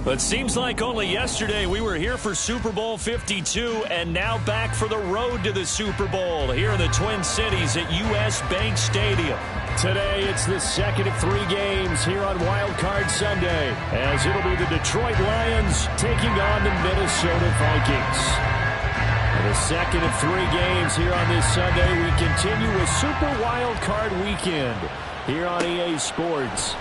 It seems like only yesterday we were here for Super Bowl 52 and now back for the road to the Super Bowl here in the Twin Cities at U.S. Bank Stadium. Today it's the second of 3 games here on Wild Card Sunday, as it'll be the Detroit Lions taking on the Minnesota Vikings. The second of 3 games here on this Sunday, we continue with Super Wild Card Weekend here on EA Sports.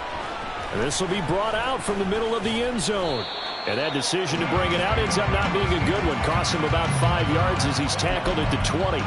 And this will be brought out from the middle of the end zone. And that decision to bring it out ends up not being a good one. Costs him about 5 yards as he's tackled at the 20.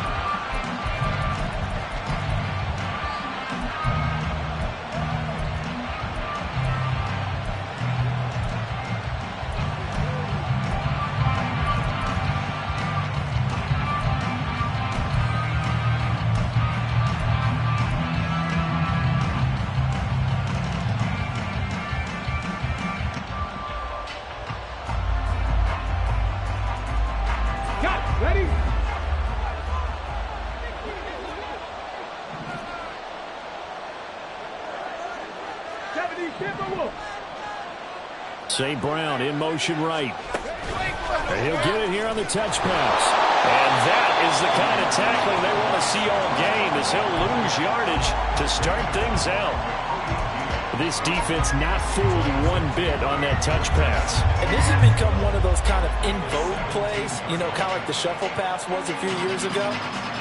St. Brown in motion right. And he'll get it here on the touch pass. And that is the kind of tackling they want to see all game, as he'll lose yardage to start things out. This defense not fooled one bit on that touch pass. And this has become one of those kind of in vogue plays, you know, kind of like the shuffle pass was a few years ago.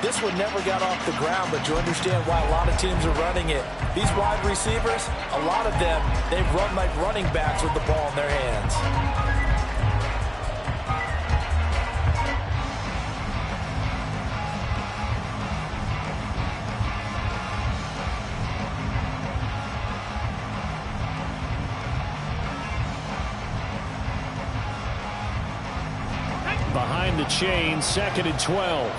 This one never got off the ground, but you understand why a lot of teams are running it. These wide receivers, a lot of them, they run like running backs with the ball in their hands. Behind the chain, 2nd and 12.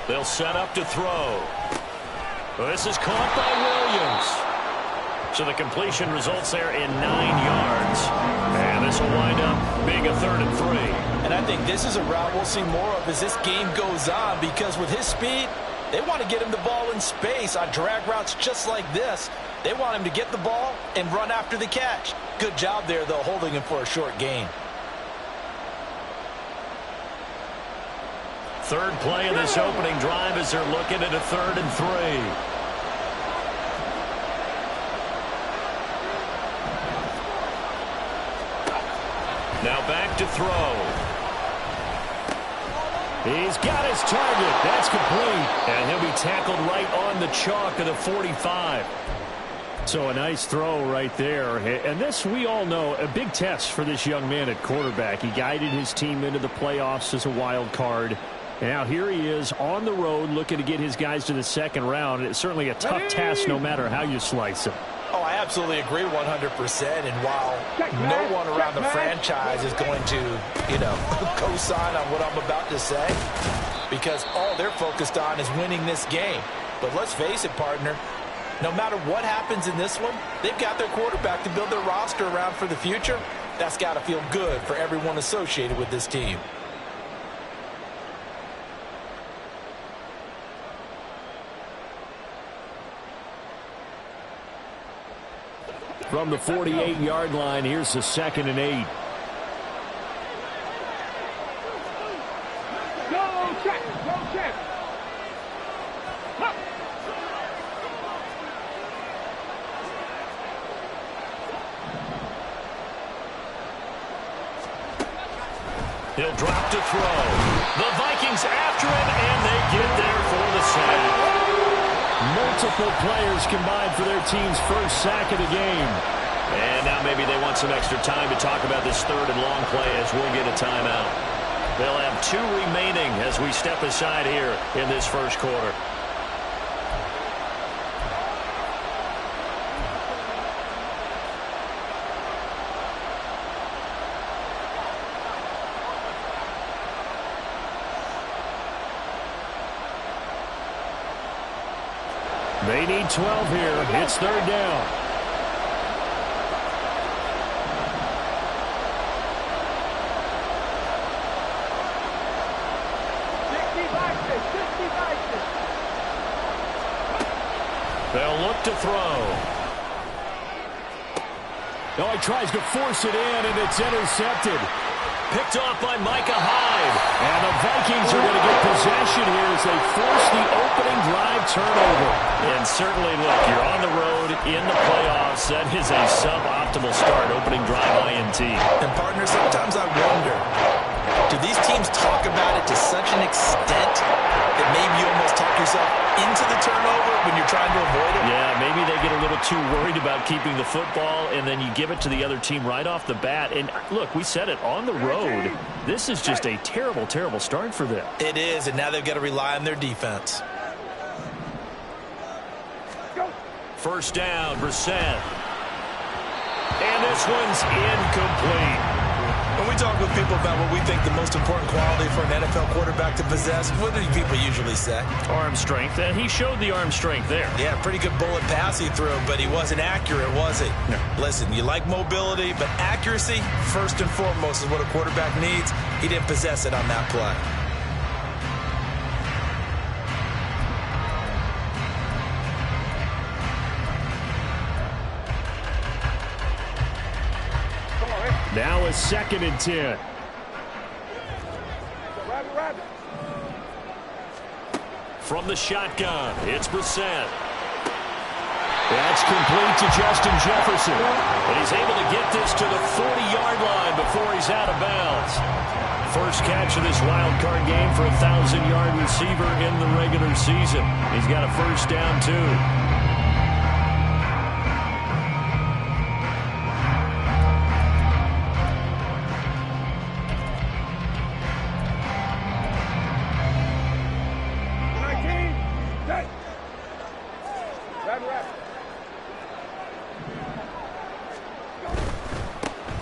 They'll set up to throw. This is caught by Williams. So the completion results there in 9 yards. And this will wind up being a 3rd and 3. And I think this is a route we'll see more of as this game goes on, because with his speed, they want to get him the ball in space on drag routes just like this. They want him to get the ball and run after the catch. Good job there, though, holding him for a short gain. Third play of this opening drive as they're looking at a 3rd and 3. Now back to throw. He's got his target. That's complete. And he'll be tackled right on the chalk of the 45. So a nice throw right there. And this, we all know, a big test for this young man at quarterback. He guided his team into the playoffs as a wild card. And now here he is on the road looking to get his guys to the 2nd round. It's certainly a tough task no matter how you slice it. Oh, I absolutely agree 100%. And while no one around the franchise is going to, you know, co-sign on what I'm about to say, because all they're focused on is winning this game. But let's face it, partner, no matter what happens in this one, they've got their quarterback to build their roster around for the future. That's got to feel good for everyone associated with this team. From the 48-yard line, here's the 2nd and 8. Go check, go check. He'll drop to throw. The Vikings after him, and they get there for the sack. Multiple players combined for their team's first sack of the game. And now maybe they want some extra time to talk about this 3rd and long play as we'll get a timeout. They'll have 2 remaining as we step aside here in this first quarter. They need 12 here. It's 3rd down. They'll look to throw. Oh, he tries to force it in, and it's intercepted. Picked off by Micah Hyde. And the Vikings are going to get possession here as they force the opening drive turnover. And certainly, look, you're on the road in the playoffs. That is a suboptimal start, opening drive INT. And, partner, sometimes I wonder, do these teams talk about it to such an extent that maybe you almost talk yourself into the turnover when you're trying to avoid it? Yeah, maybe they get a little too worried about keeping the football, and then you give it to the other team right off the bat. And, look, we said it, on the road, this is just a terrible, terrible start for them. It is, and now they've got to rely on their defense. First down, Brissett. And this one's incomplete. When we talk with people about what we think the most important quality for an NFL quarterback to possess, what do people usually say? Arm strength, and he showed the arm strength there. Yeah, pretty good bullet pass he threw, but he wasn't accurate, was he? No. Listen, you like mobility, but accuracy, first and foremost, is what a quarterback needs. He didn't possess it on that play. Now a 2nd and 10. From the shotgun, it's Brissett. That's complete to Justin Jefferson. But he's able to get this to the 40-yard line before he's out of bounds. First catch of this wild card game for a 1,000-yard receiver in the regular season. He's got a first down, too.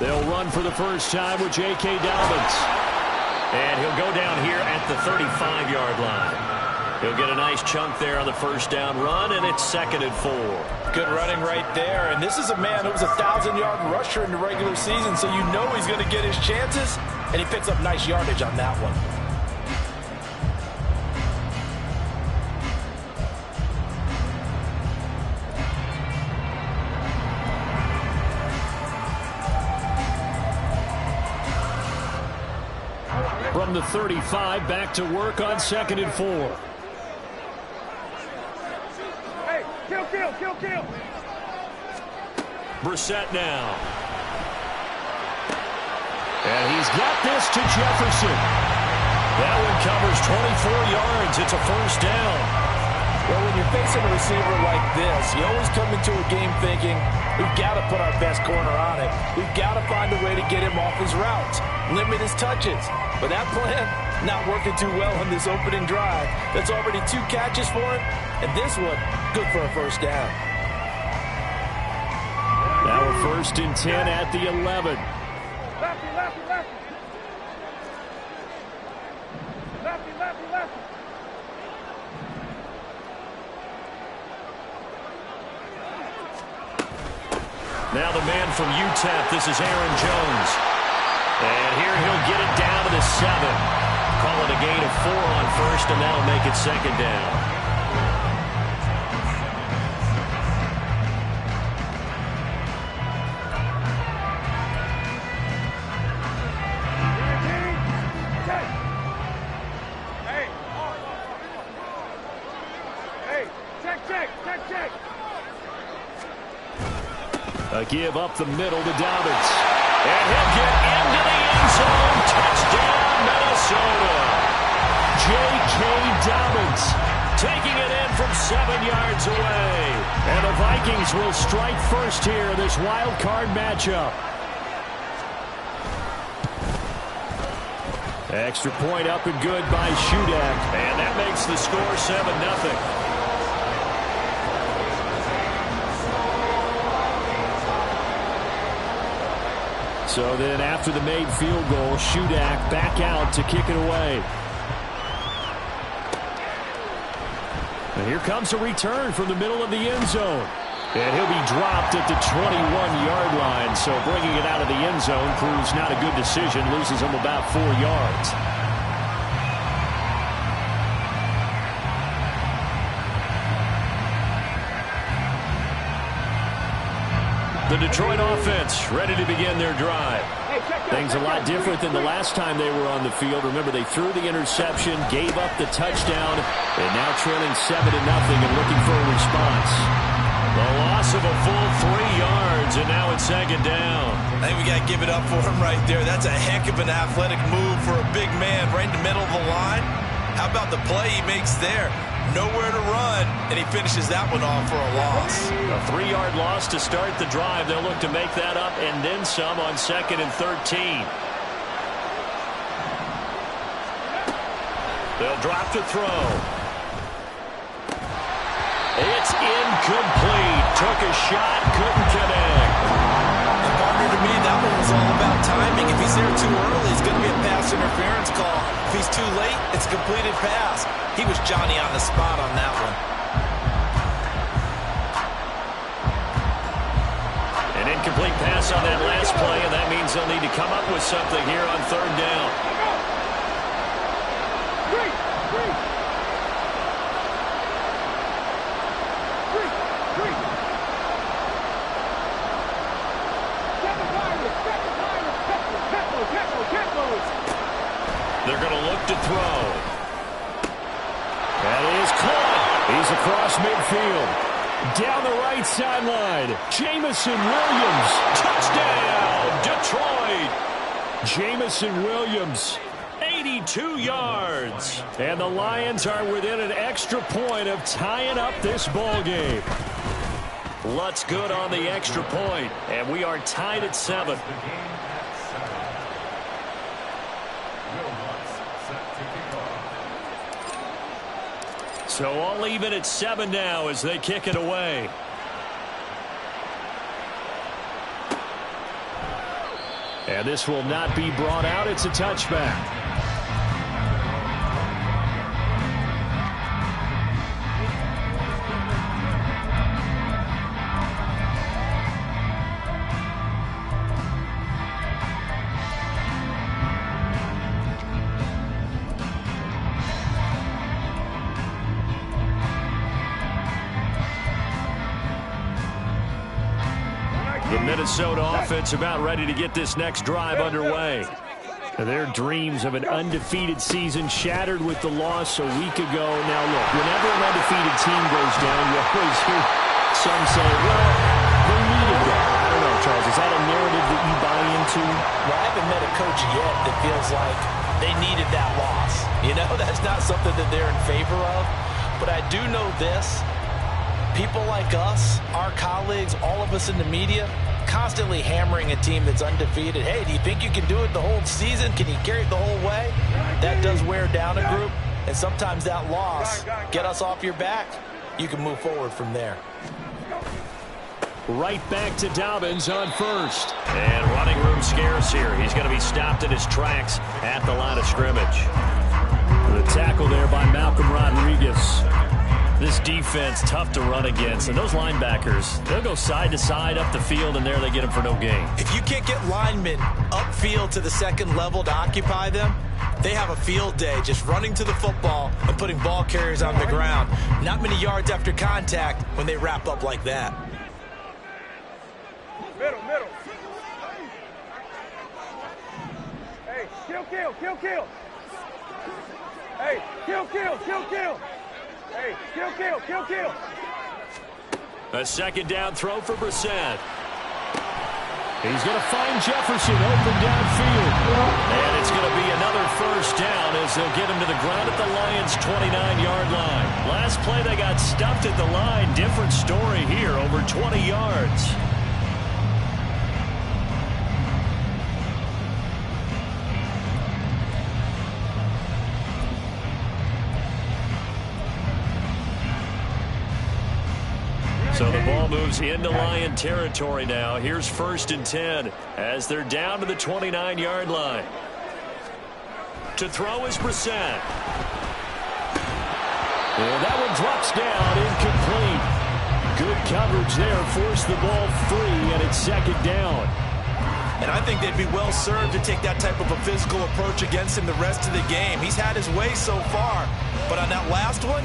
They'll run for the first time with J.K. Dobbins. And he'll go down here at the 35-yard line. He'll get a nice chunk there on the first down run, and it's 2nd and 4. Good running right there. And this is a man who was a 1,000-yard rusher in the regular season, so you know he's going to get his chances, and he picks up nice yardage on that one. From the 35, back to work on 2nd and 4. Hey, kill. Brissett now. And he's got this to Jefferson. That one covers 24 yards. It's a first down. Well, when you're facing a receiver like this, you always come into a game thinking, we've got to put our best corner on it. We've got to find a way to get him off his routes, limit his touches. But that plan, not working too well on this opening drive. That's already 2 catches for him, and this one, good for a first down. Now a 1st and 10 at the 11. Lefty. Now the man from UTEP, this is Aaron Jones. And here he'll get it down to the 7. Call it a gain of 4 on first, and that'll make it 2nd down. Check. A give up the middle to Dobbins. And he'll get into the end zone. Touchdown, Minnesota. J.K. Dobbins Taking it in from 7 yards away. And the Vikings will strike first here in this wild card matchup. Extra point up and good by Shudak. And that makes the score 7-0. So then after the made field goal, Shudak back out to kick it away. And here comes a return from the middle of the end zone. And he'll be dropped at the 21-yard line. So bringing it out of the end zone proves not a good decision. Loses him about 4 yards. The Detroit offense ready to begin their drive. Things a lot different than the last time they were on the field. Remember, they threw the interception, gave up the touchdown, and now trailing 7-0 and looking for a response. The loss of a full 3 yards, and now it's second down. I think we got to give it up for him right there. That's a heck of an athletic move for a big man right in the middle of the line. How about the play he makes there? Nowhere to run, and he finishes that one off for a loss. A 3-yard loss to start the drive. They'll look to make that up and then some on 2nd and 13. They'll drop to throw. It's incomplete. Took a shot, couldn't connect. And partner, to me, that one was all about timing. If he's there too early, it's going to be a pass interference call. If he's too late, it's a completed pass. He was Johnny on the spot on that one. An incomplete pass on that last play, and that means they'll need to come up with something here on 3rd down. They're going to look to throw. That is caught. He's across midfield. Down the right sideline. Jamison Williams. Touchdown, Detroit. Jamison Williams, 82 yards. And the Lions are within an extra point of tying up this ball game. Lutz good on the extra point, and we are tied at 7. So all even at 7 now as they kick it away. And this will not be brought out. It's a touchback. The Minnesota offense about ready to get this next drive underway. Their dreams of an undefeated season shattered with the loss a week ago. Now, look, whenever an undefeated team goes down, you always hear some say, well, they needed that. I don't know, Charles. Is that a narrative that you buy into? Well, I haven't met a coach yet that feels like they needed that loss. You know, that's not something that they're in favor of. But I do know this. People like us, our colleagues, all of us in the media, constantly hammering a team that's undefeated. Hey, do you think you can do it the whole season? Can you carry it the whole way? That does wear down a group, and sometimes that loss, get us off your back, you can move forward from there. Right back to Dobbins on first. And running room scarce here. He's going to be stopped in his tracks at the line of scrimmage. The tackle there by Malcolm Rodriguez. This defense, tough to run against. And those linebackers, they'll go side to side up the field, and there they get them for no gain. If you can't get linemen upfield to the second level to occupy them, they have a field day just running to the football and putting ball carriers on the ground. Not many yards after contact when they wrap up like that. Middle. Hey, kill. Hey, kill. Hey, kill. A second down throw for Brissett. He's going to find Jefferson open downfield. And it's going to be another first down as they'll get him to the ground at the Lions' 29-yard line. Last play they got stuffed at the line. Different story here, over 20 yards. So the ball moves into Lion territory now. Here's 1st and 10 as they're down to the 29-yard line. To throw is Brissett. And that one drops down, incomplete. Good coverage there, forced the ball free, and it's 2nd down. And I think they'd be well served to take that type of a physical approach against him the rest of the game. He's had his way so far, but on that last one,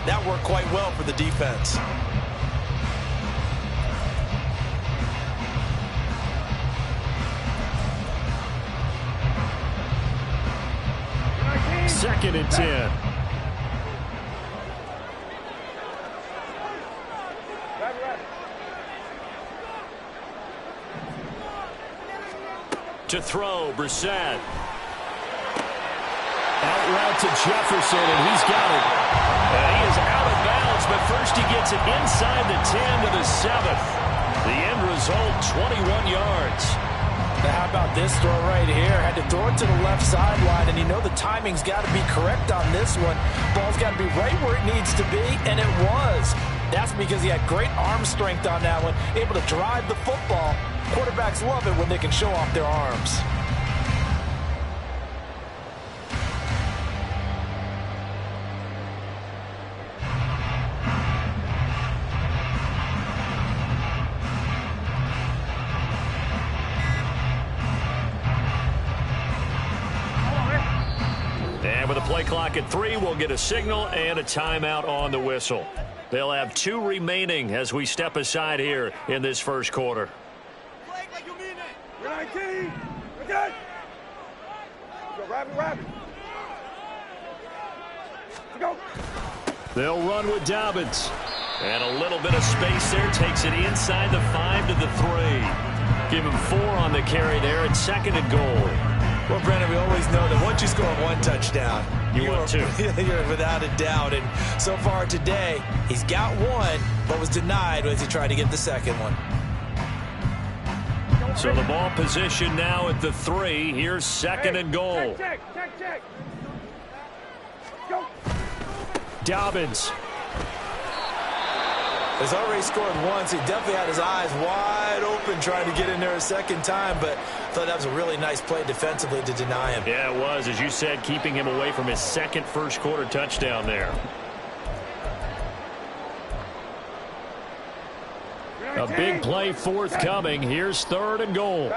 that worked quite well for the defense. 2nd and 10. To throw, Brissett. Out route to Jefferson, and he's got it. And he is out of bounds, but first he gets it inside the 10 to the 7th. The end result, 21 yards. Now how about this throw right here? Had to throw it to the left sideline, and you know the timing's got to be correct on this one. Ball's got to be right where it needs to be, and it was. That's because he had great arm strength on that one, able to drive the football. Quarterbacks love it when they can show off their arms. And with a play clock at 3, we'll get a signal and a timeout on the whistle. They'll have 2 remaining as we step aside here in this first quarter. You're 19. We're good. Go, Rabbit. Go. They'll run with Dobbins. And a little bit of space there. Takes it inside the 5 to the 3. Give him 4 on the carry there. It's 2nd and goal. Well, Brandon, we always know that once you score 1 touchdown, you want 2. You're without a doubt. And so far today, he's got 1, but was denied as he tried to get the second one. So the ball position now at the 3. Here's 2nd and goal. Check. Go. Dobbins. He's already scored once. He definitely had his eyes wide open trying to get in there a second time, but I thought that was a really nice play defensively to deny him. Yeah, it was. As you said, keeping him away from his second first-quarter touchdown there. A big play forthcoming. Here's 3rd and goal.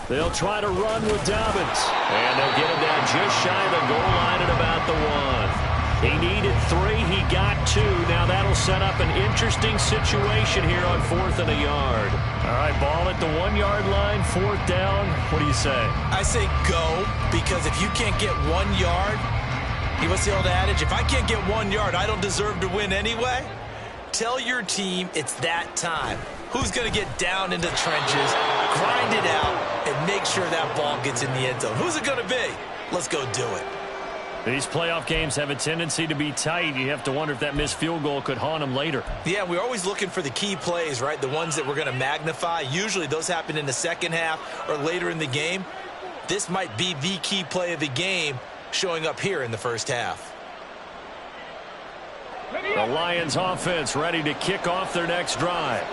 They'll try to run with Dobbins. And they'll get him down just shy of the goal line at about the 1. He needed 3. He got 2. Now that'll set up an interesting situation here on 4th and a yard. All right, ball at the 1-yard line, 4th down. What do you say? I say go, because if you can't get 1 yard, what's the old adage? If I can't get 1 yard, I don't deserve to win anyway. Tell your team it's that time. Who's going to get down into the trenches, grind it out, and make sure that ball gets in the end zone? Who's it going to be? Let's go do it. These playoff games have a tendency to be tight. You have to wonder if that missed field goal could haunt them later. Yeah, we're always looking for the key plays, right? The ones that we're going to magnify. Usually those happen in the second half or later in the game. This might be the key play of the game showing up here in the first half. The Lions offense ready to kick off their next drive.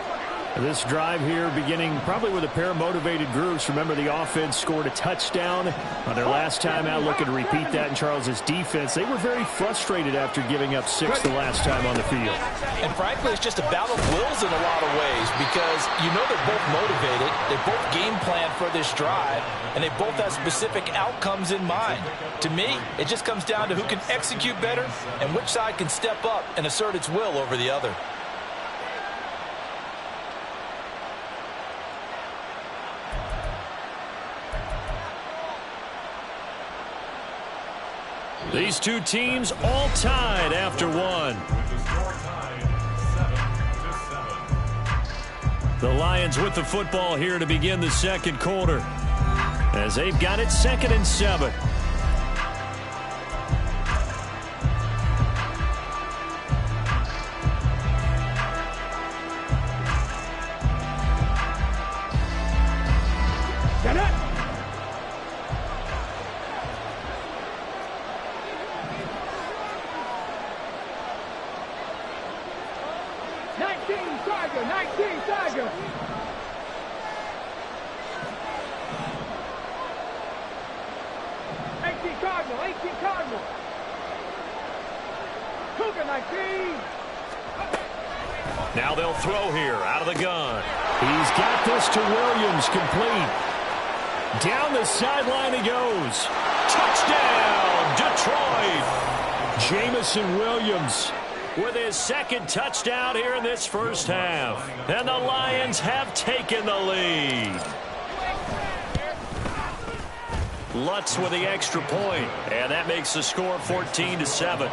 This drive here beginning probably with a pair of motivated groups. Remember, the offense scored a touchdown on their last time out. Looking to repeat that in Charles's defense. They were very frustrated after giving up 6 the last time on the field. And frankly, it's just a battle of wills in a lot of ways, because you know they're both motivated. They both game plan for this drive, and they both have specific outcomes in mind. To me, it just comes down to who can execute better and which side can step up and assert its will over the other. These two teams all tied after 1. The Lions with the football here to begin the second quarter, as they've got it 2nd and 7. Get it! Tiger. 18 Cardinal. Cougar 19. Now they'll throw here out of the gun. He's got this to Williams, complete. Down the sideline he goes. Touchdown, Detroit. Jamison Williams with his second touchdown here in this first half. And the Lions have taken the lead. Lutz with the extra point, and that makes the score 14-7.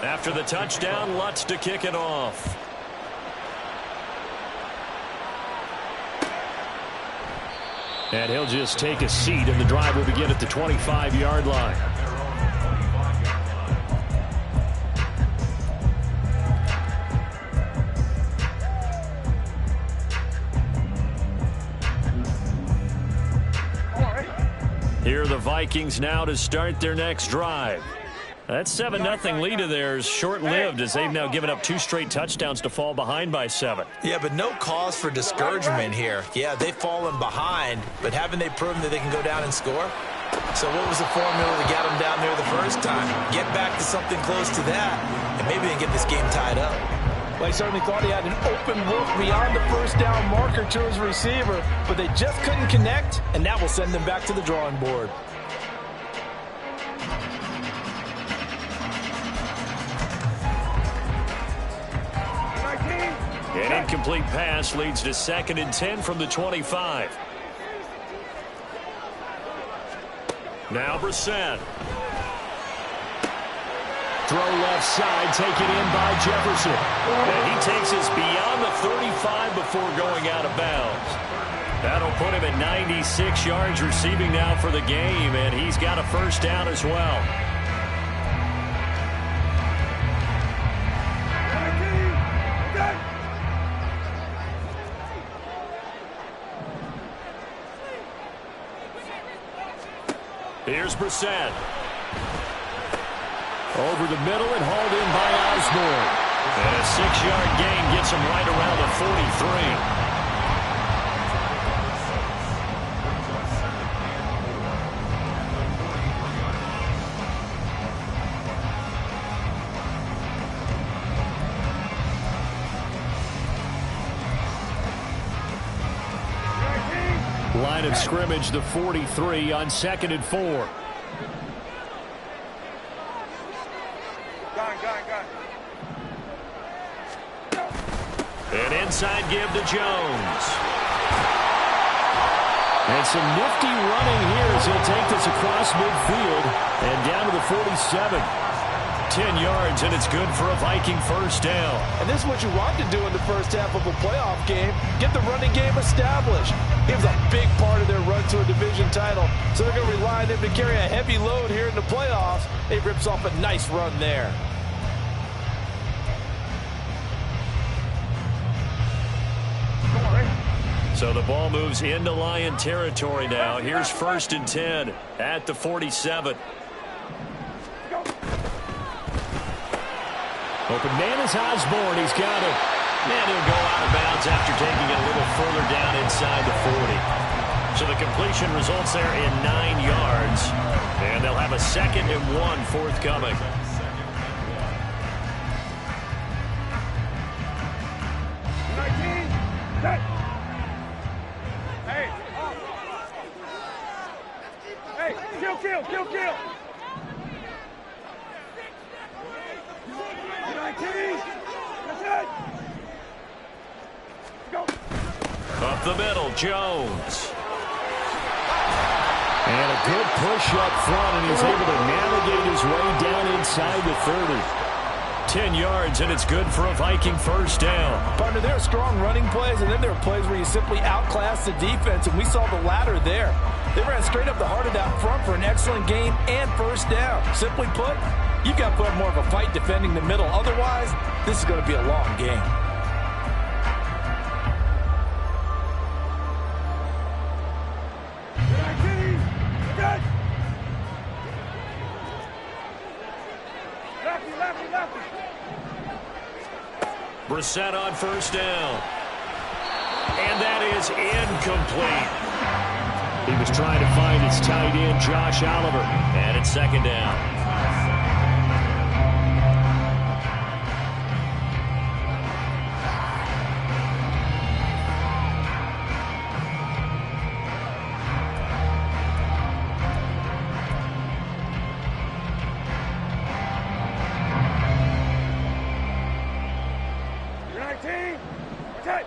After the touchdown, Lutz to kick it off. And he'll just take a seat, and the drive will begin at the 25-yard line. Here are the Vikings now to start their next drive. That 7-0 lead of theirs short-lived as they've now given up 2 straight touchdowns to fall behind by 7. Yeah, but no cause for discouragement here. Yeah, they've fallen behind, but haven't they proven that they can go down and score? So what was the formula that got them down there the first time? Get back to something close to that, and maybe they can get this game tied up. Well, he certainly thought he had an open look beyond the first down marker to his receiver, but they just couldn't connect, and that will send them back to the drawing board. An incomplete pass leads to 2nd and 10 from the 25. Now Brissett. Throw left side, taken in by Jefferson. And he takes us beyond the 35 before going out of bounds. That'll put him at 96 yards receiving now for the game, and he's got a first down as well. Here's Brissett. Over the middle and hauled in by Osborne. And a 6-yard gain gets him right around the 43. Line of scrimmage, the 43 on 2nd and 4. An inside give to Jones. And some nifty running here as he'll take this across midfield and down to the 47. 10 yards, and it's good for a Viking first down. And this is what you want to do in the first half of a playoff game. Get the running game established. He was a big part of their run to a division title, so they're going to rely on him to carry a heavy load here in the playoffs. He rips off a nice run there. So the ball moves into Lion territory now. Here's 1st and 10 at the 47. Open man is Osborne. He's got it. And he'll go out of bounds after taking it a little further down inside the 40. So the completion results there in 9 yards. And they'll have a 2nd and 1 forthcoming. Kill. Up the middle, Jones. And a good push up front, and he's able to navigate his way down inside the 30. 10 yards, and it's good for a Viking first down. Partner, there are strong running plays, and then there are plays where you simply outclass the defense, and we saw the latter there. They ran straight up the heart of that front for an excellent gain and first down. Simply put, you've got to put more of a fight defending the middle. Otherwise, this is going to be a long game. Brissett on first down. And that is incomplete. He was trying to find his tight end, Josh Oliver. And it's 2nd down. 19. Protect.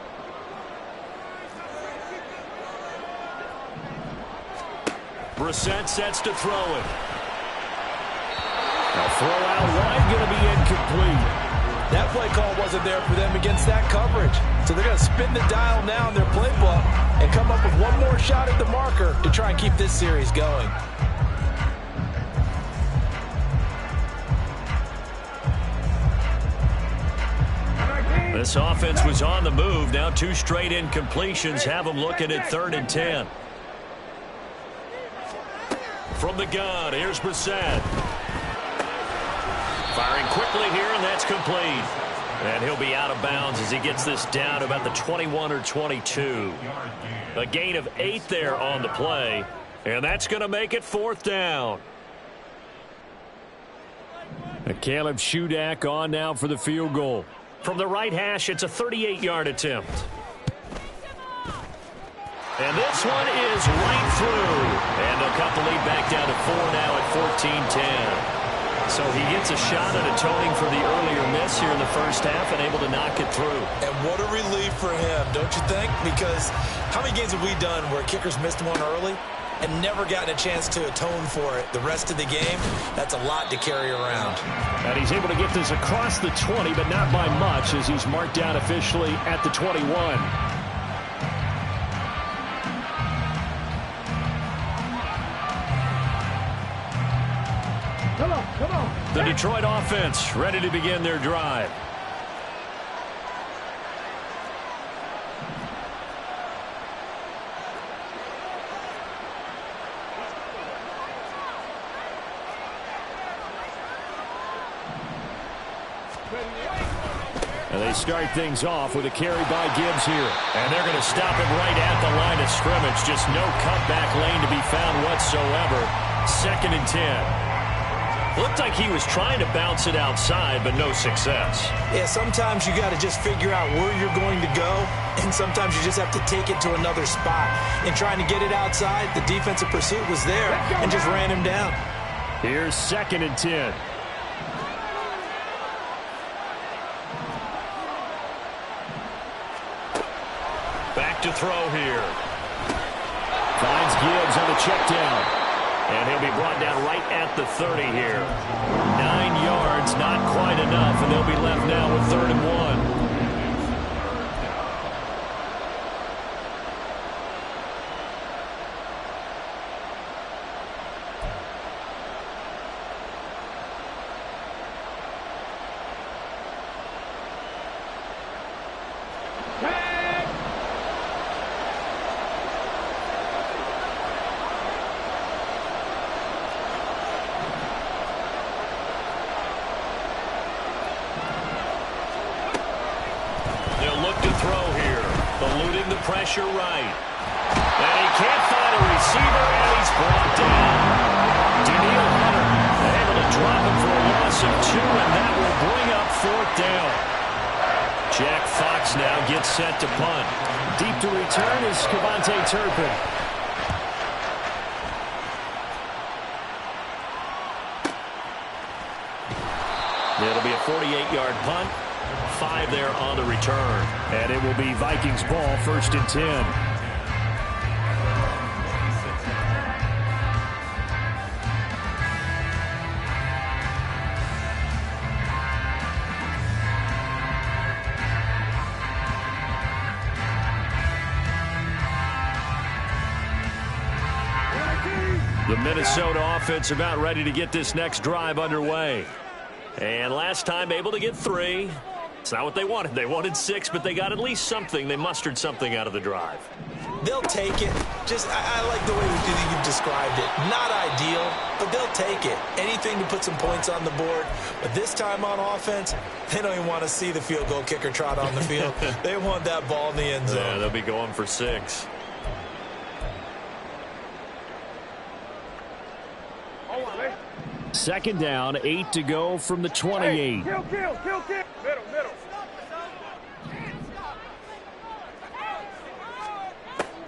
Brissett sets to throw it. A throw out wide, going to be incomplete. That play call wasn't there for them against that coverage. So they're going to spin the dial now in their playbook and come up with one more shot at the marker to try and keep this series going. This offense was on the move. Now 2 straight incompletions have them looking at 3rd and 10. From the gun, here's Brissett. Firing quickly here, and that's complete. And he'll be out of bounds as he gets this down to about the 21 or 22. A gain of 8 there on the play, and that's going to make it 4th down. Caleb Shudak on now for the field goal. From the right hash, it's a 38-yard attempt. And this one is right through. And they'll cut the lead back down to 4 now at 14-10. So he gets a shot at atoning for the earlier miss here in the first half and able to knock it through. And what a relief for him, don't you think? Because how many games have we done where kickers missed one early and never gotten a chance to atone for it the rest of the game? That's a lot to carry around. And he's able to get this across the 20, but not by much as he's marked down officially at the 21. Come on, come on. The Detroit offense ready to begin their drive. And they start things off with a carry by Gibbs here. And they're going to stop him right at the line of scrimmage. Just no cutback lane to be found whatsoever. 2nd and 10. Looked like he was trying to bounce it outside, but no success. Yeah, sometimes you got to just figure out where you're going to go, and sometimes you just have to take it to another spot. And trying to get it outside, the defensive pursuit was there and just ran him down. Here's 2nd and 10. Back to throw here. Finds Gibbs on the check down. And he'll be brought down right at the 30 here. 9 yards, not quite enough, and they'll be left now with 3rd and 1. Pressure right. And he can't find a receiver, and he's brought down. Daniil Hunter able to drop him for a loss of 2, and that will bring up 4th down. Jack Fox now gets set to punt. Deep to return is Kevontae Turpin. It'll be a 48-yard punt. 5 there on the return. And it will be Vikings ball, 1st and 10. The Minnesota offense about ready to get this next drive underway. And last time able to get 3. It's not what they wanted. They wanted 6, but they got at least something. They mustered something out of the drive. They'll take it. Just, I like the way you've described it. Not ideal, but they'll take it. Anything to put some points on the board. But this time on offense, they don't even want to see the field goal kicker trot on the field. They want that ball in the end zone. Yeah, they'll be going for 6. Second down, 8 to go from the 28. Hey, kill. Middle.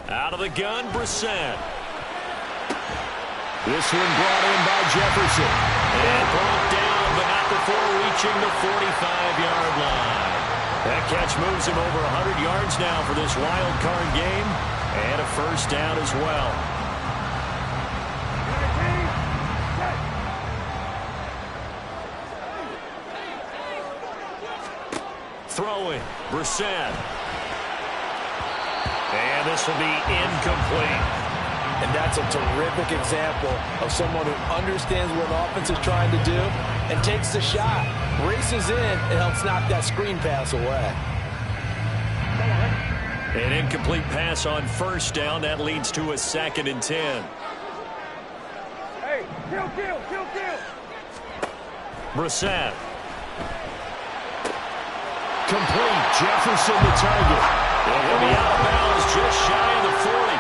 Out of the gun, Brissett. This one brought in by Jefferson. And brought down, but not before reaching the 45-yard line. That catch moves him over 100 yards now for this wild card game. And a first down as well. Throwing, Brissett. And this will be incomplete. And that's a terrific example of someone who understands what an offense is trying to do and takes the shot, races in, and helps knock that screen pass away. An incomplete pass on first down. That leads to a 2nd and 10. Hey, kill. Brissett. Complete. Jefferson the target. And he'll be out of bounds just shy of the 40.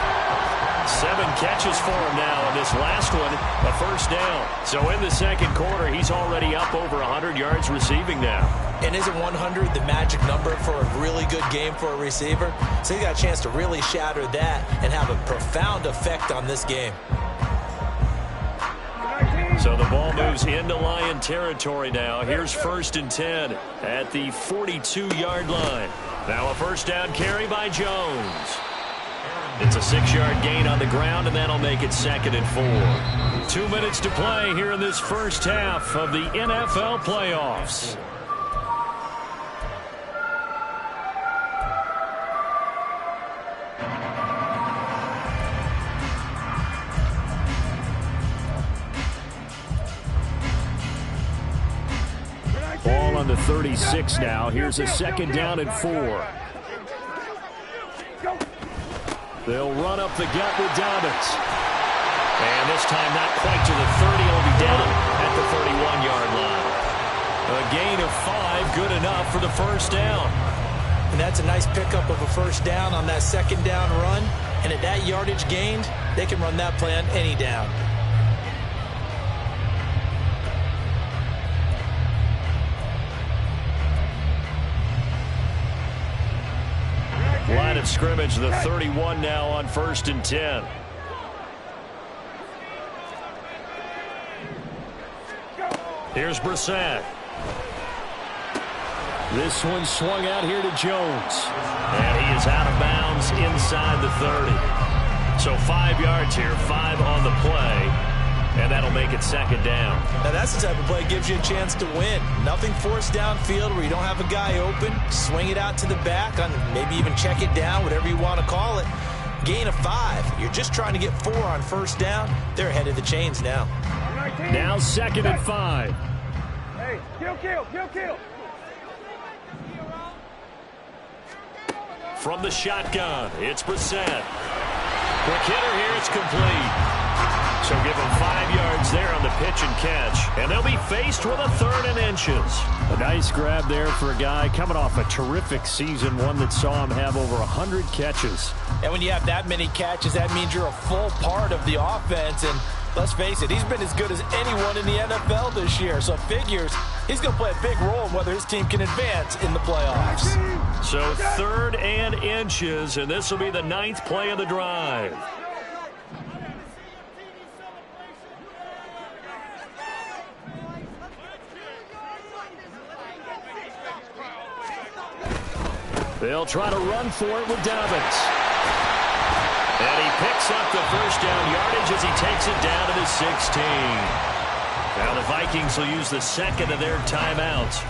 7 catches for him now, and this last one, a first down. So in the second quarter, he's already up over 100 yards receiving now. And isn't 100 the magic number for a really good game for a receiver? So he got a chance to really shatter that and have a profound effect on this game. So the ball moves into Lion territory now. Here's 1st and 10 at the 42-yard line. Now a first down carry by Jones. It's a 6-yard gain on the ground, and that'll make it 2nd and 4. 2 minutes to play here in this first half of the NFL playoffs. Ball on the 36 now. Here's a 2nd down and 4. They'll run up the gut with Dobbins. And this time not quite to the 30. He'll be down at the 31-yard line. A gain of 5, good enough for the first down. And that's a nice pickup of a first down on that 2nd down run. And at that yardage gained, they can run that play on any down. Line of scrimmage, the 31 now on 1st and 10. Here's Brissett. This one swung out here to Jones. And he is out of bounds inside the 30. So 5 yards here, 5 on the play. And that'll make it 2nd down. Now that's the type of play that gives you a chance to win. Nothing forced downfield where you don't have a guy open. Swing it out to the back, on maybe even check it down, whatever you want to call it. Gain of 5. You're just trying to get 4 on first down. They're ahead of the chains now. Now 2nd and 5. Hey, kill. From the shotgun, it's Brissett. Quick hitter here, it's complete. So give him 5 yards there on the pitch and catch. And they'll be faced with a 3rd and inches. A nice grab there for a guy coming off a terrific season, one that saw him have over 100 catches. And when you have that many catches, that means you're a full part of the offense. And let's face it, he's been as good as anyone in the NFL this year. So figures he's going to play a big role in whether his team can advance in the playoffs. So 3rd and inches, and this will be the 9th play of the drive. They'll try to run for it with Dobbins. And he picks up the first down yardage as he takes it down to the 16. Now the Vikings will use the 2nd of their timeouts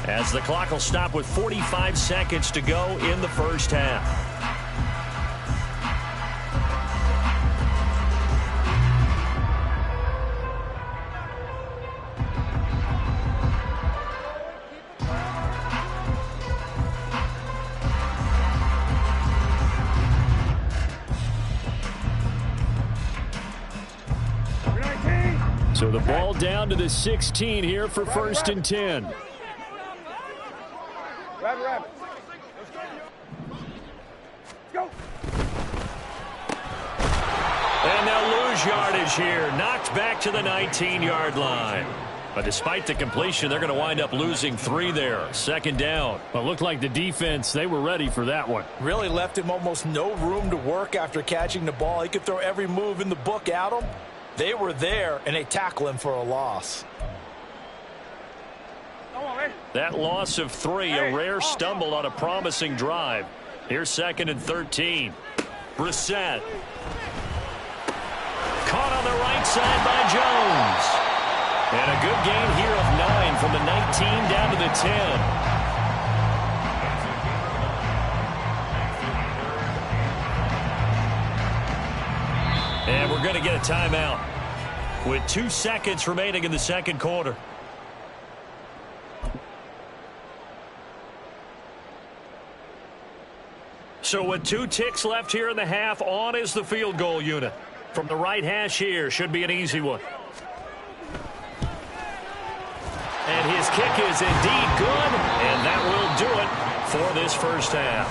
as the clock will stop with 45 seconds to go in the first half. So the ball down to the 16 here for 1st and 10. Rabbit. Go. And they'll lose yardage here. Knocked back to the 19-yard line. But despite the completion, they're going to wind up losing 3 there. 2nd down. But looked like the defense, they were ready for that one. Really left him almost no room to work after catching the ball. He could throw every move in the book at him. They were there, and they tackle him for a loss. Come on, man. That loss of 3, a rare stumble on a promising drive. Here's 2nd and 13. Brissett. Caught on the right side by Jones. And a good gain here of 9 from the 19 down to the 10. And we're going to get a timeout with 2 seconds remaining in the second quarter. So with 2 ticks left here in the half, on is the field goal unit. From the right hash here, should be an easy one. And his kick is indeed good, and that will do it for this first half.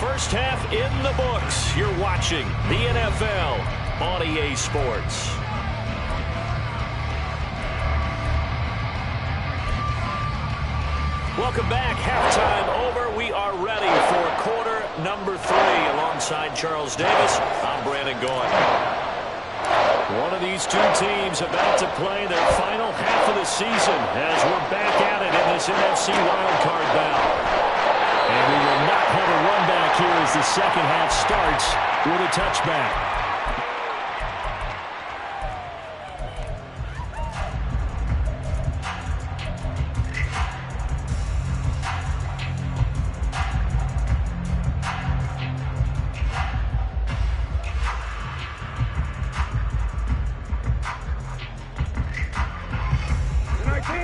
First half in the books. You're watching the NFL on EA Sports. Welcome back. Halftime over. We are ready for quarter number 3. Alongside Charles Davis, I'm Brandon Gaudin. One of these 2 teams about to play their final half of the season as we're back at it in this NFC Wild Card bout. And we will not have a run back here as the second half starts with a touchback.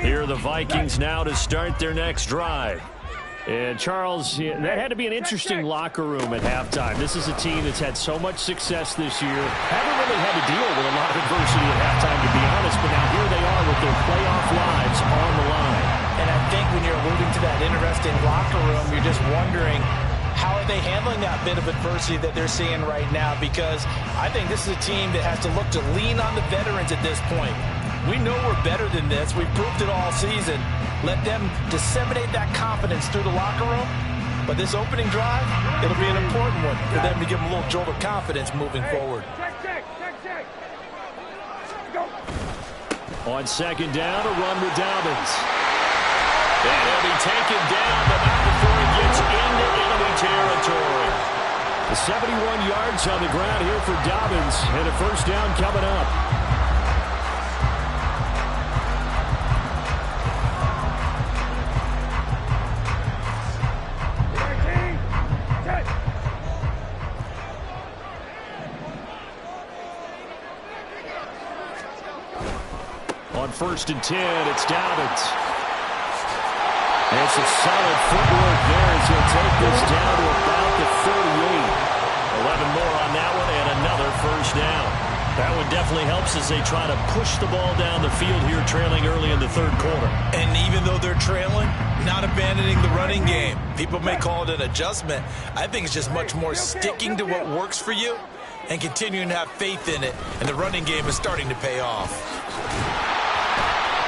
Here are the Vikings now to start their next drive. And, Charles, that had to be an interesting locker room at halftime. This is a team that's had so much success this year. Haven't really had to deal with a lot of adversity at halftime, to be honest. But now here they are with their playoff lives on the line. And I think when you're alluding to that interesting locker room, you're just wondering, how are they handling that bit of adversity that they're seeing right now? Because I think this is a team that has to look to lean on the veterans at this point. We know we're better than this. We've proved it all season. Let them disseminate that confidence through the locker room. But this opening drive, it'll be an important one for them to give them a little jolt of confidence moving forward. Check. Go. On second down, a run with Dobbins. And he'll be taken down, but not before he gets into enemy territory. The 71 yards on the ground here for Dobbins, and a first down coming up. On 1st and 10, it's Dobbins. And some solid footwork there as he'll take this down to about the 38. 11 more on that one and another first down. That one definitely helps as they try to push the ball down the field here, trailing early in the third quarter. And even though they're trailing, not abandoning the running game. People may call it an adjustment. I think it's just much more sticking to what works for you and continuing to have faith in it. And the running game is starting to pay off.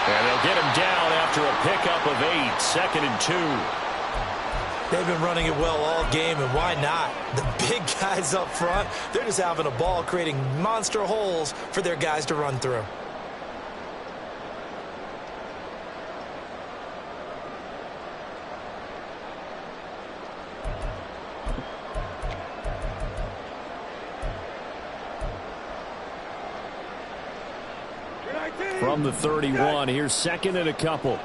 And they'll get him down after a pickup of 8, 2nd and 2. They've been running it well all game, and why not? The big guys up front, they're just having a ball, creating monster holes for their guys to run through. From the 31, here's 2nd and a couple.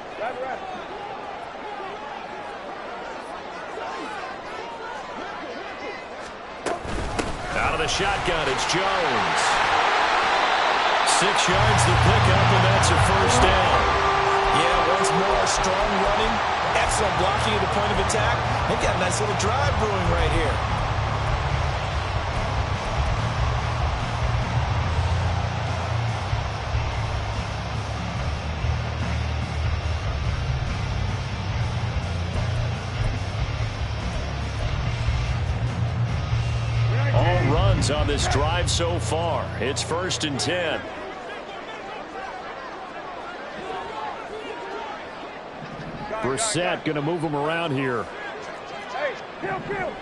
Out of the shotgun, it's Jones. 6 yards the pickup, and that's a first down. Yeah, once more, strong running, excellent blocking at the point of attack. They've got a nice little drive brewing right here. On this drive so far. It's 1st and 10. Brissett going to move him around here. Hey, kill.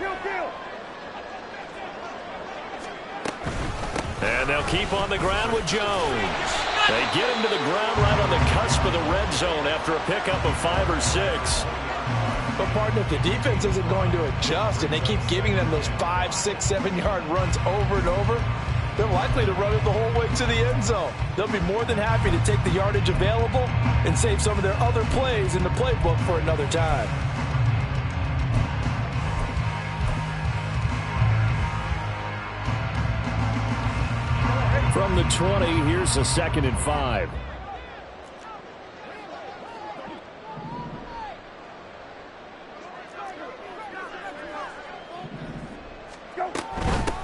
And they'll keep on the ground with Jones. They get him to the ground right on the cusp of the red zone after a pickup of 5 or 6. But, partner, if the defense isn't going to adjust and they keep giving them those 5, 6, 7-yard runs over and over, they're likely to run it the whole way to the end zone. They'll be more than happy to take the yardage available and save some of their other plays in the playbook for another time. From the 20, here's a 2nd and 5.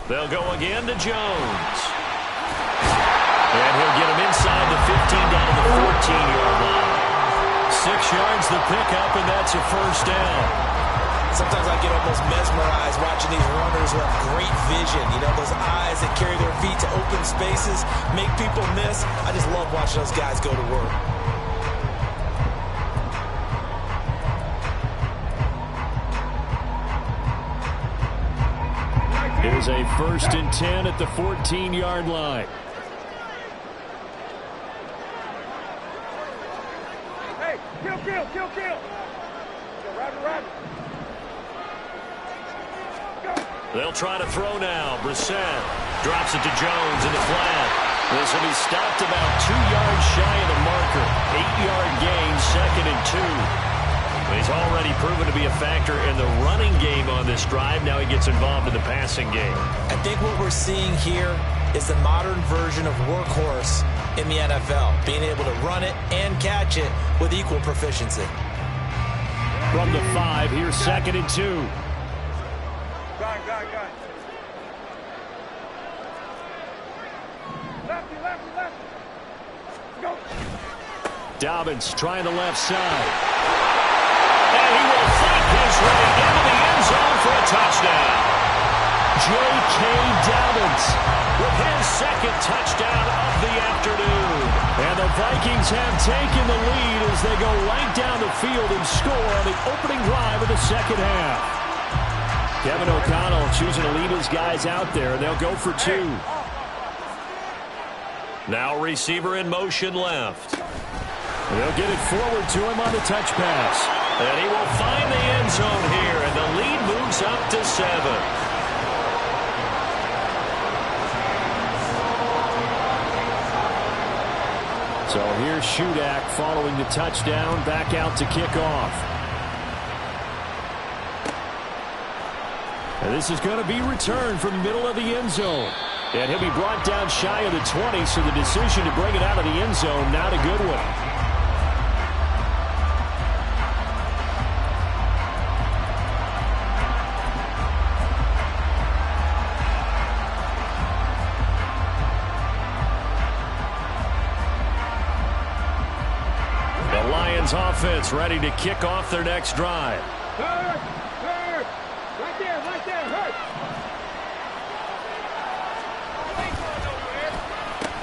They'll go again to Jones. And he'll get him inside the 15 down to the 14-yard line. 6 yards the pickup, and that's a first down. Sometimes I get almost mesmerized watching these runners who have great vision. You know, those eyes that carry their feet to open spaces, make people miss. I just love watching those guys go to work. It is a 1st and 10 at the 14-yard line. Hey, kill. Right. They'll try to throw now. Brissett drops it to Jones in the flat. This will be stopped about 2 yards shy of the marker. 8-yard gain, 2nd and 2. He's already proven to be a factor in the running game on this drive. Now he gets involved in the passing game. I think what we're seeing here is the modern version of workhorse in the NFL, being able to run it and catch it with equal proficiency. From the 5, here's 2nd and 2. Got. Lefty. Go. Dobbins trying the left side. And he will fight his way into the end zone for a touchdown. J.K. Dobbins With his 2nd touchdown of the afternoon. And the Vikings have taken the lead as they go right down the field and score on the opening drive of the 2nd half. Kevin O'Connell choosing to lead his guys out there, and they'll go for 2. Now receiver in motion left. They'll get it forward to him on the touch pass. And he will find the end zone here, and the lead moves up to 7. So here's Shudak following the touchdown, back out to kick off. And this is going to be returned from the middle of the end zone. And he'll be brought down shy of the 20, so the decision to bring it out of the end zone, not a good one. Offense ready to kick off their next drive. Hurt. Right there, hurt.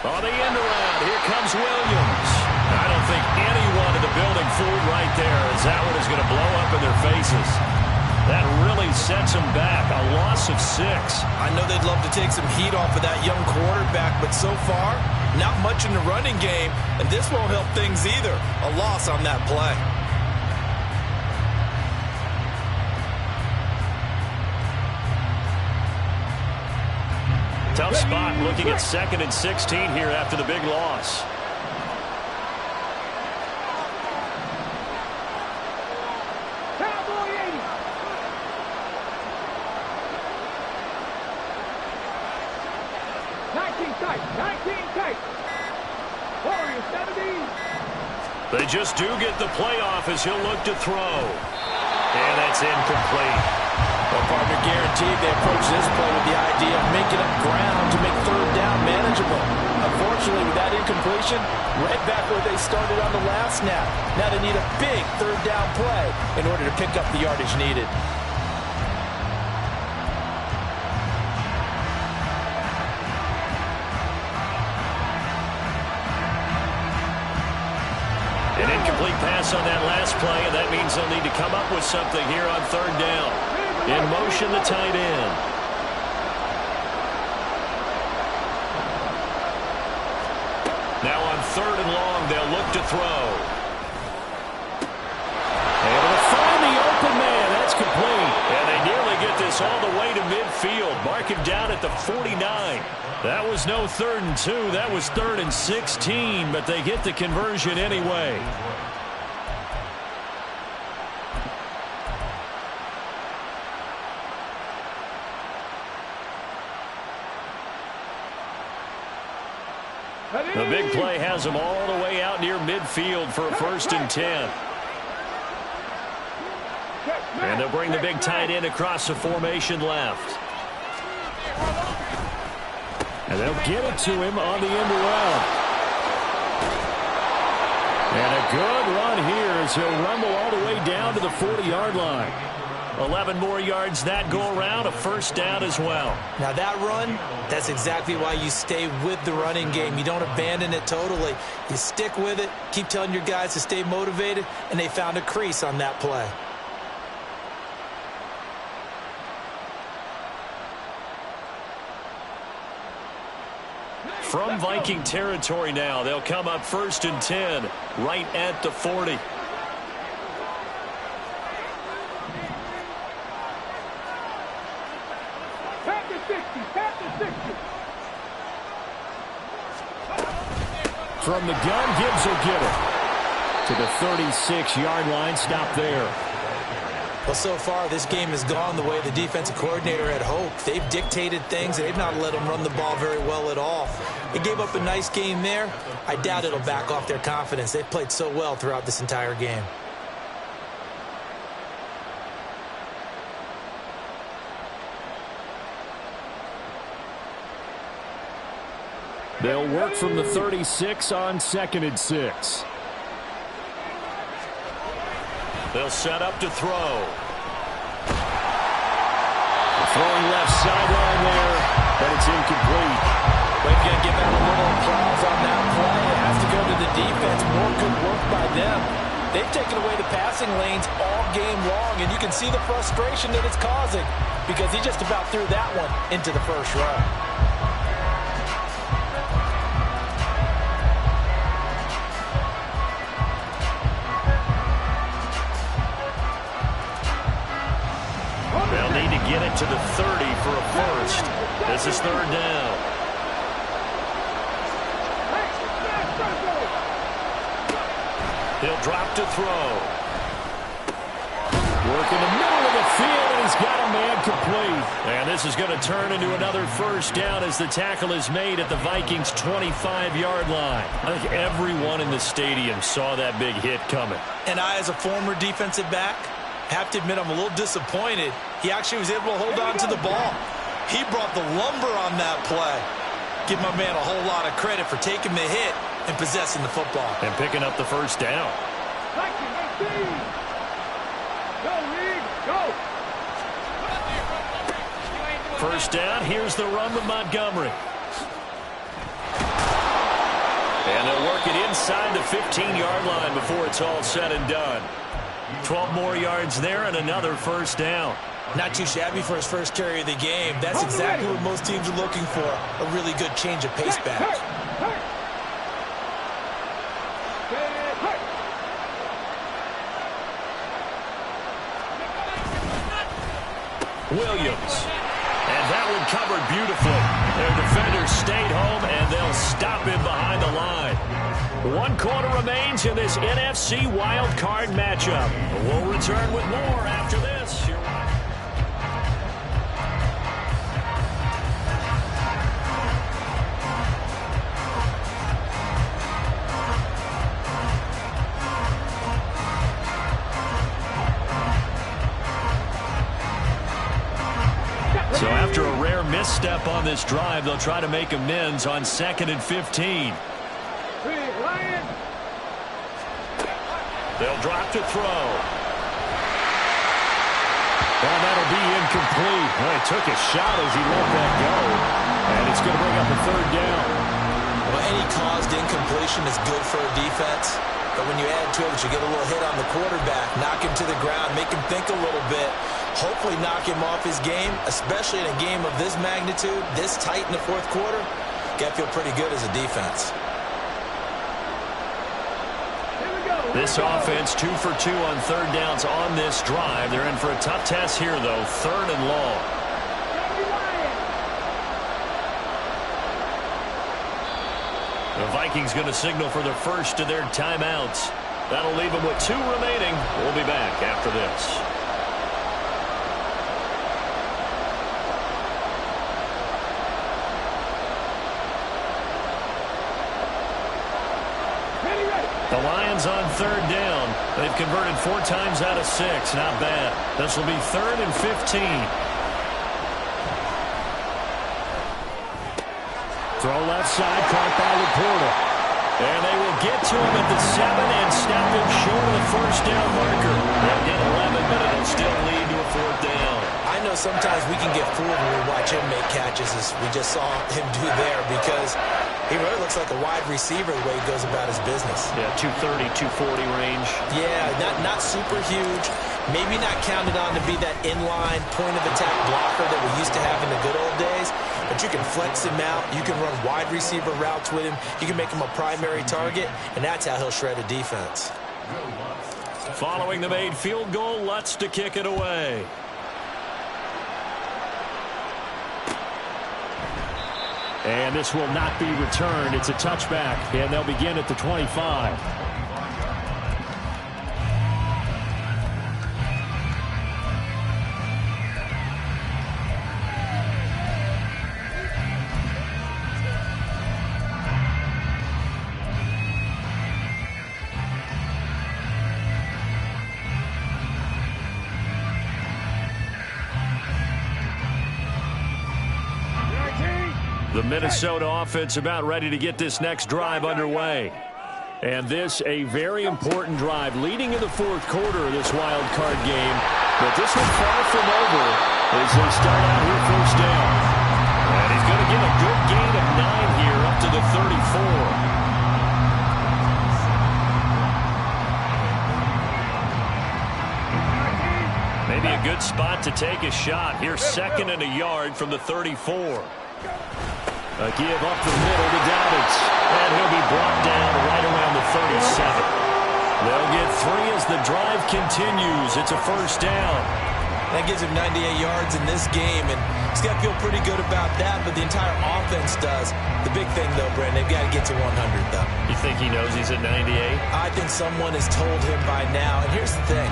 On the end around, here comes Williams. I don't think anyone in the building fooled right there as that one is going to blow up in their faces. That really sets them back, a loss of 6. I know they'd love to take some heat off of that young quarterback, but so far, not much in the running game, and this won't help things either. A loss on that play. Tough spot looking at 2nd and 16 here after the big loss. Cowboy 80. Tight. Warriors 70. They just do get the playoff as he'll look to throw. And that's incomplete. Well, partner, guaranteed they approach this play with the idea of making up ground to make 3rd down manageable. Unfortunately, with that incompletion, right back where they started on the last snap. Now they need a big 3rd down play in order to pick up the yardage needed. An incomplete pass on that last play, and that means they'll need to come up with something here on 3rd down. In motion, the tight end. Now on 3rd and long. They'll look to throw. Able to find the open man. That's complete. And they nearly get this all the way to midfield. Mark him down at the 49. That was no 3rd and 2. That was 3rd and 16. But they get the conversion anyway. The big play has them all the way out near midfield for a 1st and 10. And they'll bring the big tight end across the formation left. And they'll get it to him on the end around. And a good run here as he'll rumble all the way down to the 40-yard line. 11 more yards that go around, a 1st down as well. Now that run, that's exactly why you stay with the running game. You don't abandon it totally. You stick with it, keep telling your guys to stay motivated, and they found a crease on that play. From Viking territory now, they'll come up 1st and 10, right at the 40. From the gun, Gibbs will get it to the 36-yard line. Stop there. Well, so far, this game has gone the way the defensive coordinator had hoped. They've dictated things. They've not let them run the ball very well at all. They gave up a nice game there. I doubt it'll back off their confidence. They've played so well throughout this entire game. They'll work from the 36 on 2nd and 6. They'll set up to throw. Throwing left sideline there, but it's incomplete. We're going to give out a little applause on that play. It has to go to the defense. More good work by them. They've taken away the passing lanes all game long, and you can see the frustration that it's causing because he just about threw that one into the 1st row. They'll need to get it to the 30 for a 1st. This is 3rd down. He'll drop to throw. Work in the middle of the field, and he's got a man complete. And this is going to turn into another 1st down as the tackle is made at the Vikings' 25-yard line. I think everyone in the stadium saw that big hit coming. And I, as a former defensive back, have to admit I'm a little disappointed. He actually was able to hold on to the ball. He brought the lumber on that play. Give my man a whole lot of credit for taking the hit and possessing the football. And picking up the 1st down. Go. 1st down, here's the run with Montgomery. And they'll work it inside the 15-yard line before it's all said and done. 12 more yards there and another 1st down. Not too shabby for his 1st carry of the game. That's exactly what most teams are looking for, a really good change of pace back. Williams. And that one covered beautifully. Their defenders stayed home, and they'll stop him behind the line. 1 quarter remains in this NFC Wild Card matchup. We'll return with more after this. So after a rare misstep on this drive, they'll try to make amends on 2nd and 15. They'll drop to throw. And that'll be incomplete. Well, he took a shot as he let that go. And it's going to bring up a 3rd down. Well, any caused incompletion is good for a defense. But when you add to it, you get a little hit on the quarterback, knock him to the ground, make him think a little bit, hopefully knock him off his game, especially in a game of this magnitude, this tight in the 4th quarter. Got to feel pretty good as a defense. This offense 2 for 2 on third downs on this drive. They're in for a tough test here, though. 3rd and long. The Vikings going to signal for the first of their timeouts. That'll leave them with 2 remaining. We'll be back after this. The Lions on 3rd down. They've converted 4 times out of 6. Not bad. This will be 3rd and 15. Throw left side, caught by Laporta. And they will get to him at the 7 and stop him short of the first down marker. They'll get 11, but it'll still lead to a 4th down. I know sometimes we can get fooled when we watch him make catches, as we just saw him do there, because he really looks like a wide receiver the way he goes about his business. Yeah, 230, 240 range. Yeah, not super huge. Maybe not counted on to be that inline point-of-attack blocker that we used to have in the good old days. But you can flex him out. You can run wide receiver routes with him. You can make him a primary target, and that's how he'll shred a defense. Following the made field goal, Lutz to kick it away. And this will not be returned. It's a touchback, and they'll begin at the 25. The Minnesota offense about ready to get this next drive underway. And this a very important drive leading in the 4th quarter of this wild card game. But this one far from over as they start out here 1st down. And he's going to get a good gain of 9 here up to the 34. Maybe a good spot to take a shot. Here's 2nd and a yard from the 34. A give up the middle to Dobbins. And he'll be brought down right around the 37. They'll get 3 as the drive continues. It's a 1st down. That gives him 98 yards in this game, and he's got to feel pretty good about that, but the entire offense does. The big thing, though, Brent, they've got to get to 100, though. You think he knows he's at 98? I think someone has told him by now, and here's the thing.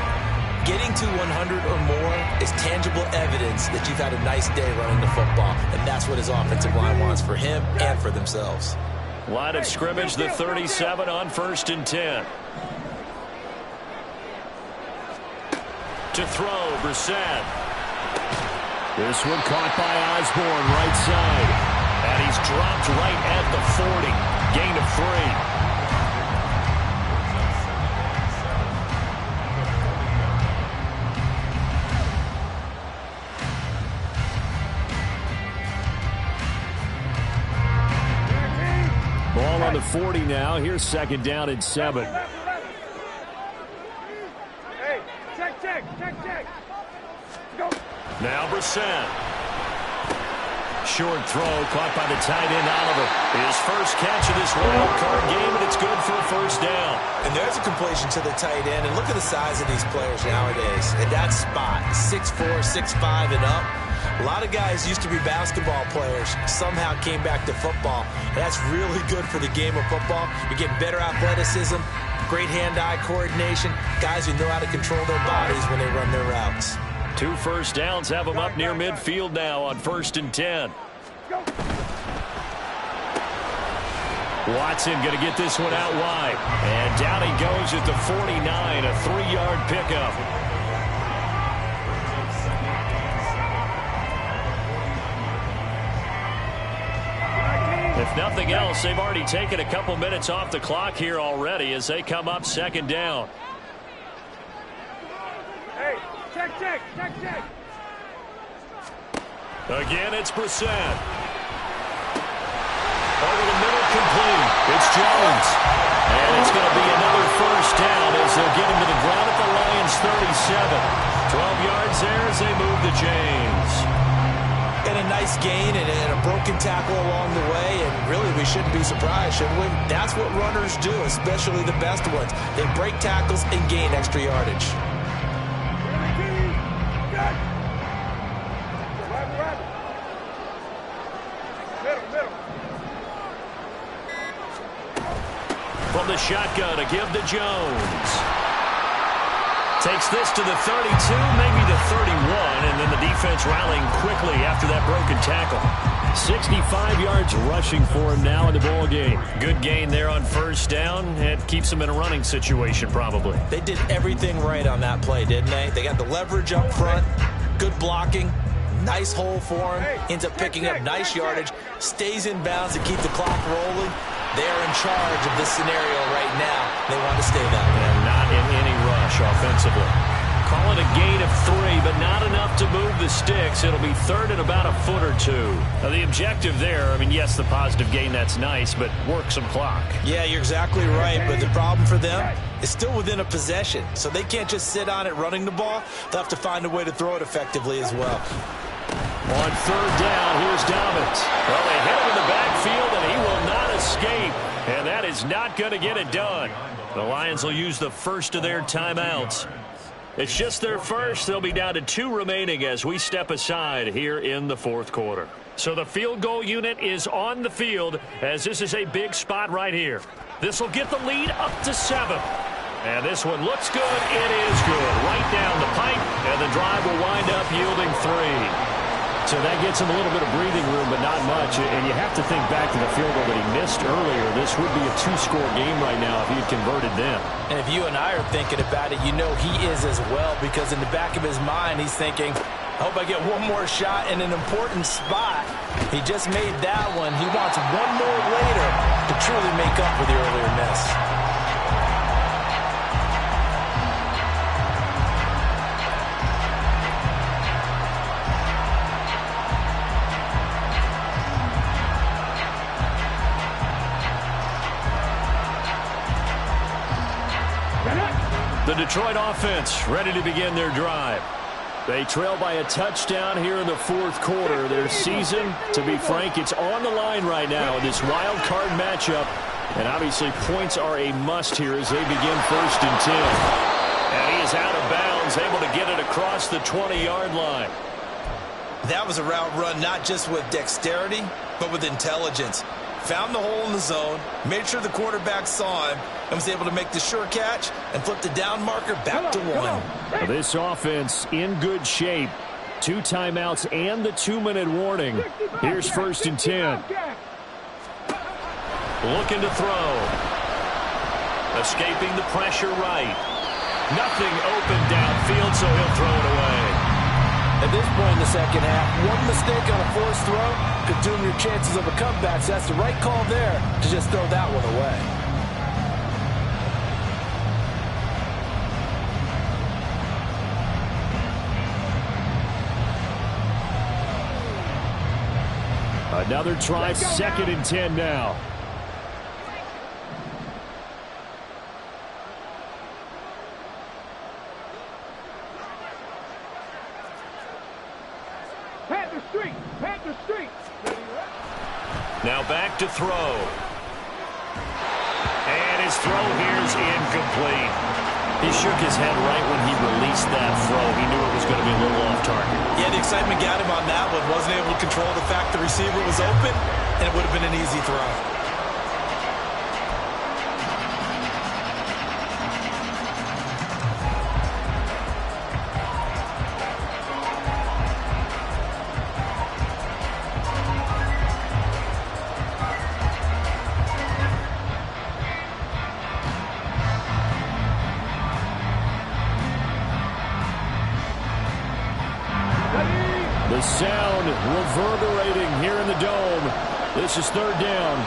Getting to 100 or more is tangible evidence that you've had a nice day running the football, and that's what his offensive line wants for him and for themselves. Line of scrimmage, the 37 on 1st and 10. To throw, Brissett. This one caught by Osborne, right side. And he's dropped right at the 40. Gain of 3. Ball on the 40 now. Here's 2nd down and 7. Hey, check. Go. Now Brissett. Short throw caught by the tight end Oliver. His first catch of this wild card game, and it's good for a 1st down. And there's a completion to the tight end. And look at the size of these players nowadays. And that spot, 6'4", 6'5", and up. A lot of guys used to be basketball players, somehow came back to football. That's really good for the game of football. You're getting better athleticism, great hand-eye coordination, guys who know how to control their bodies when they run their routes. 2 1st downs have them up near midfield now on 1st and 10. Watson going to get this one out wide. And down he goes at the 49, a 3-yard pickup. If nothing else, they've already taken a couple minutes off the clock here already as they come up 2nd down. Hey, check. Again, it's Brissett. Over the middle, complete. It's Jones. And it's going to be another 1st down as they'll get him to the ground at the Lions' 37. 12 yards there as they move the chains. And a nice gain and a broken tackle along the way, and really we shouldn't be surprised, should we? That's what runners do, especially the best ones. They break tackles and gain extra yardage. From the shotgun, a give to Jones. Takes this to the 32, maybe the 31, and then the defense rallying quickly after that broken tackle. 65 yards rushing for him now in the ball game. Good gain there on first down. It keeps him in a running situation probably. They did everything right on that play, didn't they? They got the leverage up front, good blocking, nice hole for him, ends up picking up nice yardage, stays in bounds to keep the clock rolling. They're in charge of this scenario right now. They want to stay that way. And not in any rush offensively. Call it a gain of 3, but not enough to move the sticks. It'll be third and about a foot or two. Now, the objective there, I mean, yes, the positive gain, that's nice, but work some clock. Yeah, you're exactly right, but the problem for them is still within a possession, so they can't just sit on it running the ball. They'll have to find a way to throw it effectively as well. On third down, here's Dobbins. Well, they hit him in the backfield, and he will not escape. And that is not going to get it done. The Lions will use the first of their timeouts. It's just their first. They'll be down to 2 remaining as we step aside here in the fourth quarter. So the field goal unit is on the field as this is a big spot right here. This will get the lead up to 7. And this one looks good. It is good. Right down the pipe, and the drive will wind up yielding 3. So that gets him a little bit of breathing room, but not much. And you have to think back to the field goal that he missed earlier. This would be a 2-score game right now if he had converted them. And if you and I are thinking about it, you know he is as well, because in the back of his mind, he's thinking, I hope I get one more shot in an important spot. He just made that one. He wants one more later to truly make up for the earlier miss. The Detroit offense ready to begin their drive. They trail by a touchdown here in the fourth quarter. Their season, to be frank, it's on the line right now in this wild card matchup. And obviously points are a must here as they begin 1st and 10. And he is out of bounds, able to get it across the 20-yard line. That was a route run not just with dexterity, but with intelligence. Found the hole in the zone, made sure the quarterback saw him, and was able to make the sure catch and flip the down marker back to 1. This offense in good shape. 2 timeouts and the 2-minute warning. Here's 1st and 10. Looking to throw. Escaping the pressure right. Nothing open downfield, so he'll throw it away. At this point in the second half, one mistake on a forced throw could doom your chances of a comeback. So that's the right call there to just throw that one away. Another try, 2nd and 10 now. Now back to throw. And his throw here is incomplete. He shook his head right when he released that throw. He knew it was going to be a little off target. Yeah, the excitement got him on that one. Wasn't able to control the fact the receiver was open, and it would have been an easy throw. The sound reverberating here in the dome. This is 3rd down.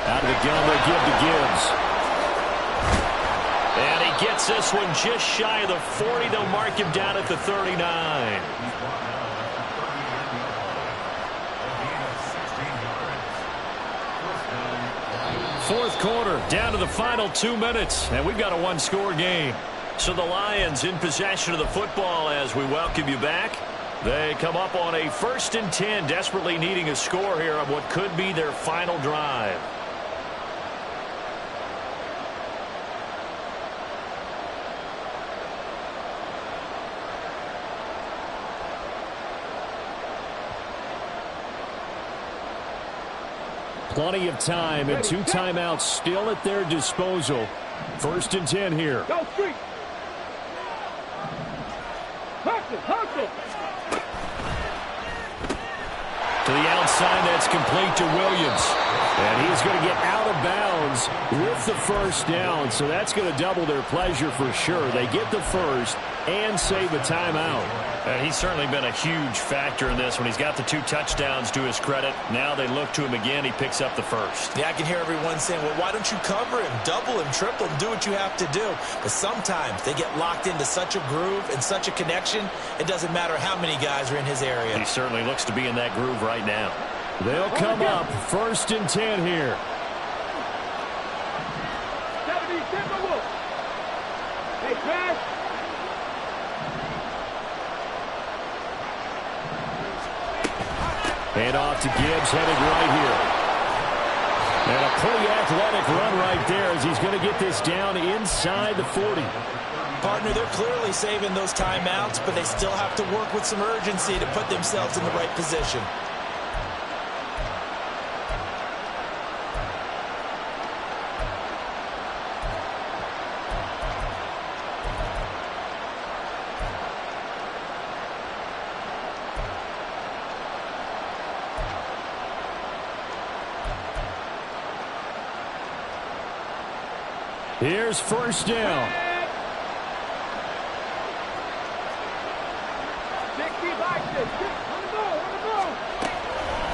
Out of the gun, they give to Gibbs. And he gets this one just shy of the 40. They'll mark him down at the 39. Fourth quarter, down to the final 2 minutes, and we've got a 1-score game. So the Lions in possession of the football as we welcome you back. They come up on a 1st and 10, desperately needing a score here on what could be their final drive. Plenty of time and 2 timeouts still at their disposal. 1st and 10 here. Go street. Hustle. To the outside, that's complete to Williams. And he's going to get out of bounds with the 1st down. So that's going to double their pleasure for sure. They get the 1st and save a timeout. He's certainly been a huge factor in this when he's got the 2 touchdowns to his credit. Now they look to him again. He picks up the 1st. Yeah, I can hear everyone saying, well, why don't you cover him, double him, triple him, do what you have to do. But sometimes they get locked into such a groove and such a connection, it doesn't matter how many guys are in his area. He certainly looks to be in that groove right now. They'll come up 1st and 10 here. Hey, Crash. Hand off to Gibbs, headed right here. And a pretty athletic run right there as he's going to get this down inside the 40. Partner, they're clearly saving those timeouts, but they still have to work with some urgency to put themselves in the right position. Here's 1st down.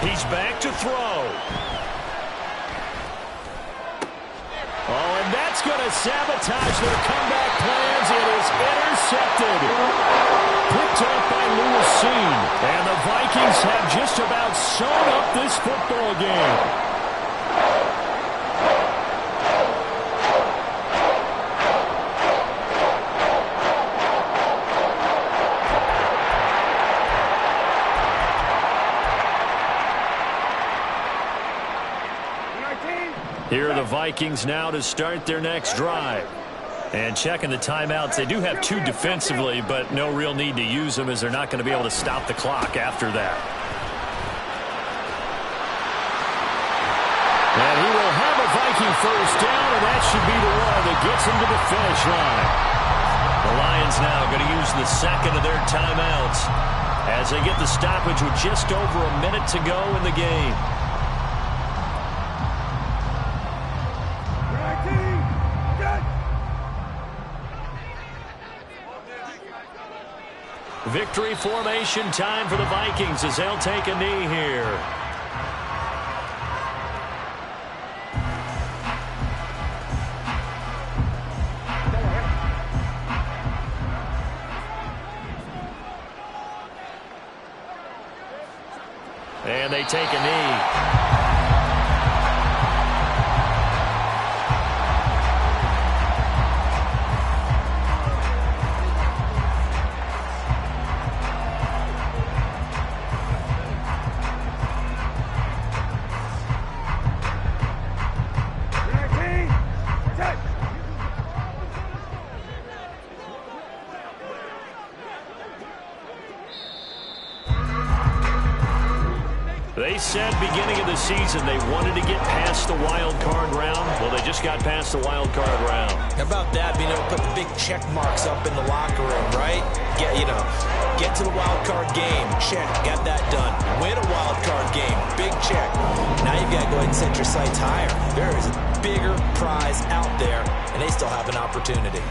He's back to throw. Oh, and that's going to sabotage their comeback plans. It is intercepted. Picked up by Lewis-Seen. And the Vikings have just about sewn up this football game. Here are the Vikings now to start their next drive. And checking the timeouts, they do have 2 defensively, but no real need to use them as they're not going to be able to stop the clock after that. And he will have a Viking 1st down, and that should be the one that gets him to the finish line. The Lions now going to use the 2nd of their timeouts as they get the stoppage with just over a minute to go in the game. Victory formation time for the Vikings as they'll take a knee here. And they take a knee. They said beginning of the season they wanted to get past the wild card round. Well, they just got past the wild card round. How about that? Being able to put the big check marks up in the locker room, right? Get to the wild card game. Check. Got that done. Win a wild card game. Big check. Now you've got to go ahead and set your sights higher. There is a bigger prize out there, and they still have an opportunity.